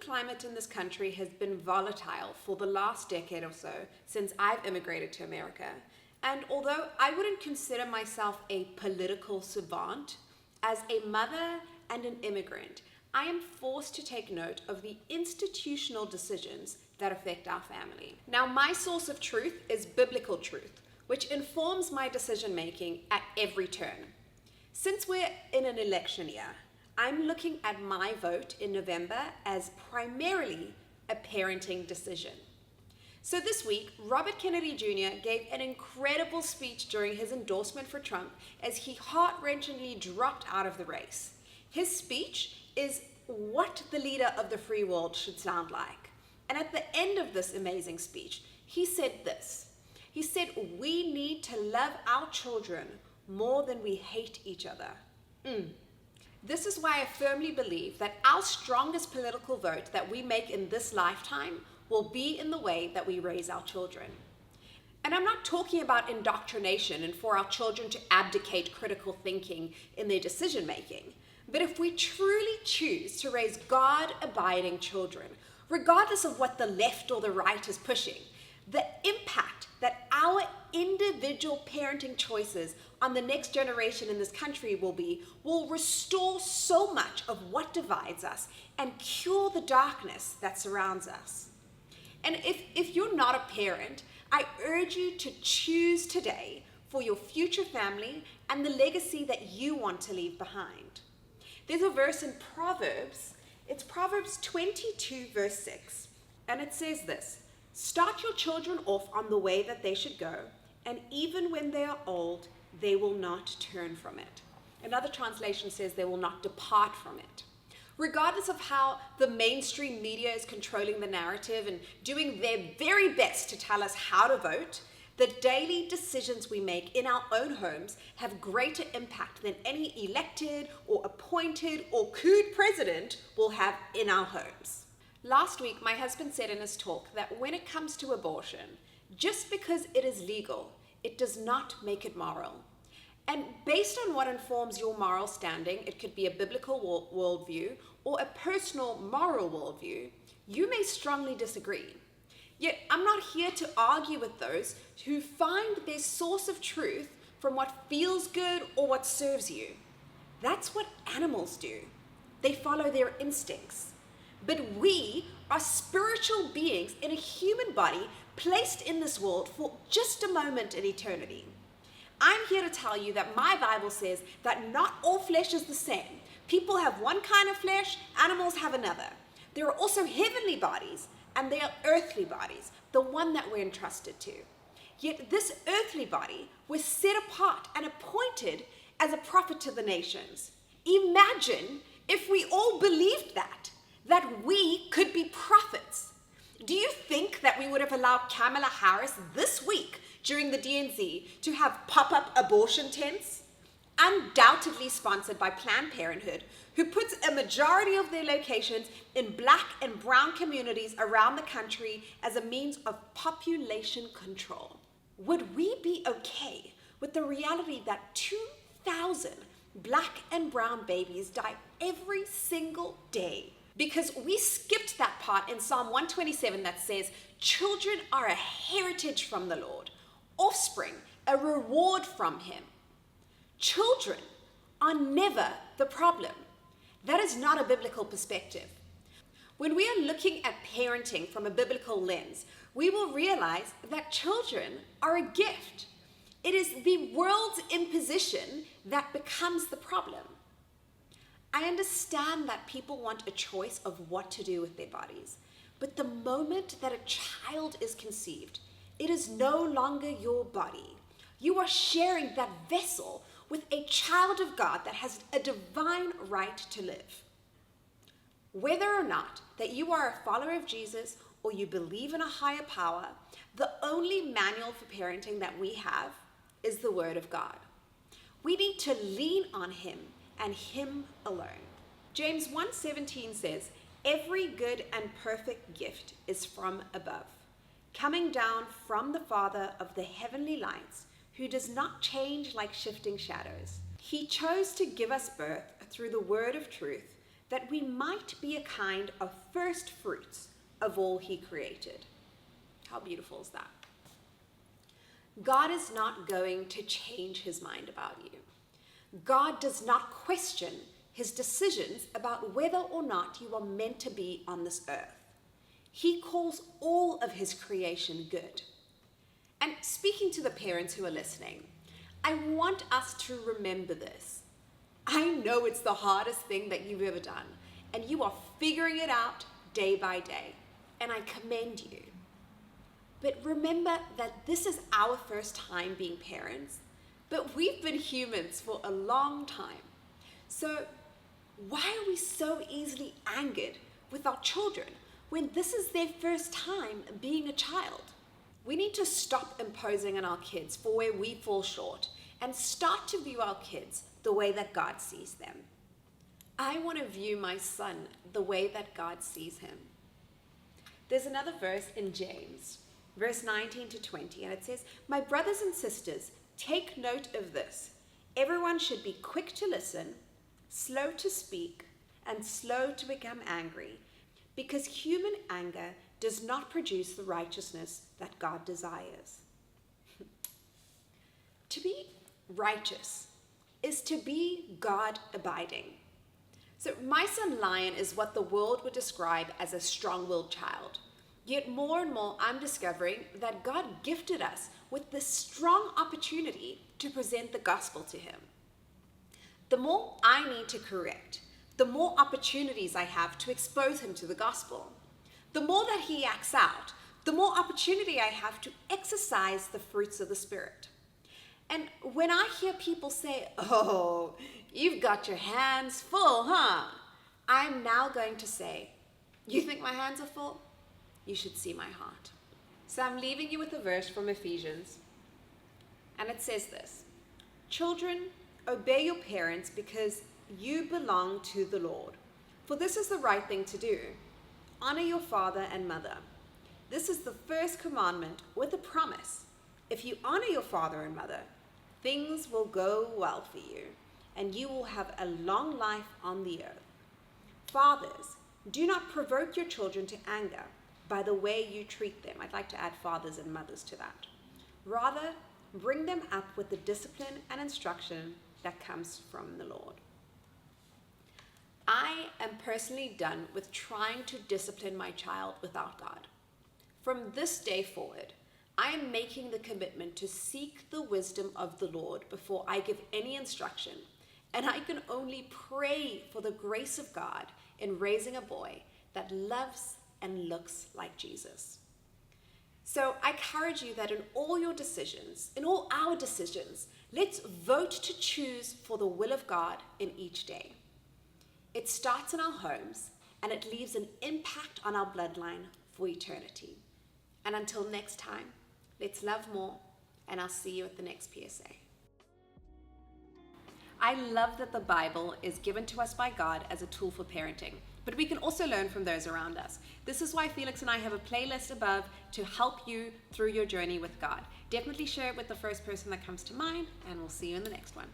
climate in this country has been volatile for the last decade or so since I've immigrated to America. And although I wouldn't consider myself a political savant, as a mother and an immigrant, I am forced to take note of the institutional decisions that affect our family. Now, my source of truth is biblical truth, which informs my decision making at every turn. Since we're in an election year, I'm looking at my vote in November as primarily a parenting decision. So this week, Robert Kennedy Jr. gave an incredible speech during his endorsement for Trump as he heart-wrenchingly dropped out of the race. His speech is what the leader of the free world should sound like. And at the end of this amazing speech, he said this. He said, "We need to love our children more than we hate each other." This is why I firmly believe that our strongest political vote that we make in this lifetime will be in the way that we raise our children. And I'm not talking about indoctrination and for our children to abdicate critical thinking in their decision making. But if we truly choose to raise God-abiding children, regardless of what the left or the right is pushing, the impact that our individual parenting choices on the next generation in this country will restore so much of what divides us and cure the darkness that surrounds us. And if you're not a parent, I urge you to choose today for your future family and the legacy that you want to leave behind. There's a verse in Proverbs, it's Proverbs 22 verse 6, and it says this, "Start your children off on the way that they should go, and even when they are old, they will not turn from it." Another translation says they will not depart from it. Regardless of how the mainstream media is controlling the narrative and doing their very best to tell us how to vote, the daily decisions we make in our own homes have greater impact than any elected or appointed or cooed president will have in our homes. Last week, my husband said in his talk that when it comes to abortion, just because it is legal, it does not make it moral. And based on what informs your moral standing, it could be a biblical worldview or a personal moral worldview, you may strongly disagree. Yet I'm not here to argue with those who find their source of truth from what feels good or what serves you. That's what animals do. They follow their instincts. But we are spiritual beings in a human body placed in this world for just a moment in eternity. I'm here to tell you that my Bible says that not all flesh is the same. People have one kind of flesh, animals have another. There are also heavenly bodies, and they are earthly bodies, the one that we're entrusted to. Yet this earthly body was set apart and appointed as a prophet to the nations. Imagine if we all believed that we could be prophets. Do you think that we would have allowed Kamala Harris this week during the DNC to have pop-up abortion tents? Undoubtedly sponsored by Planned Parenthood, who puts a majority of their locations in Black and brown communities around the country as a means of population control. Would we be okay with the reality that 2,000 Black and brown babies die every single day? Because we skipped that part in Psalm 127 that says, "Children are a heritage from the Lord, offspring a reward from him." Children are never the problem. That is not a biblical perspective. When we are looking at parenting from a biblical lens, we will realize that children are a gift. It is the world's imposition that becomes the problem. I understand that people want a choice of what to do with their bodies, but the moment that a child is conceived, it is no longer your body. You are sharing that vessel with a child of God that has a divine right to live. Whether or not that you are a follower of Jesus or you believe in a higher power, the only manual for parenting that we have is the Word of God. We need to lean on him and him alone. James 1:17 says, "Every good and perfect gift is from above, coming down from the Father of the heavenly lights, who does not change like shifting shadows. He chose to give us birth through the word of truth, that we might be a kind of first fruits of all he created. How beautiful is that? God is not going to change his mind about you. God does not question his decisions about whether or not you are meant to be on this earth. He calls all of his creation good. And speaking to the parents who are listening, I want us to remember this. I know it's the hardest thing that you've ever done, and you are figuring it out day by day, and I commend you. But remember that this is our first time being parents, but we've been humans for a long time. So why are we so easily angered with our children when this is their first time being a child? We need to stop imposing on our kids for where we fall short and start to view our kids the way that God sees them. I want to view my son the way that God sees him. There's another verse in James, verse 19 to 20, and it says, "My brothers and sisters, take note of this. Everyone should be quick to listen, slow to speak, and slow to become angry, because human anger does not produce the righteousness that God desires." To be righteous is to be God-abiding. So my son Lion is what the world would describe as a strong-willed child. Yet more and more I'm discovering that God gifted us with this strong opportunity to present the gospel to him. The more I need to correct, the more opportunities I have to expose him to the gospel. The more that he acts out, the more opportunity I have to exercise the fruits of the Spirit. And when I hear people say, "Oh, you've got your hands full, huh?" I'm now going to say, "You think my hands are full? You should see my heart." So I'm leaving you with a verse from Ephesians, and it says this: "Children, obey your parents because you belong to the Lord. For this is the right thing to do. Honor your father and mother. This is the first commandment with a promise. If you honor your father and mother, things will go well for you, and you will have a long life on the earth. Fathers, do not provoke your children to anger by the way you treat them." I'd like to add fathers and mothers to that. "Rather, bring them up with the discipline and instruction that comes from the Lord." I am personally done with trying to discipline my child without God. From this day forward, I am making the commitment to seek the wisdom of the Lord before I give any instruction, and I can only pray for the grace of God in raising a boy that loves and looks like Jesus. So I encourage you that in all your decisions, in all our decisions, let's vote to choose for the will of God in each day. It starts in our homes, and it leaves an impact on our bloodline for eternity. And until next time, let's love more, and I'll see you at the next PSA. I love that the Bible is given to us by God as a tool for parenting, but we can also learn from those around us. This is why Felix and I have a playlist above to help you through your journey with God. Definitely share it with the first person that comes to mind, and we'll see you in the next one.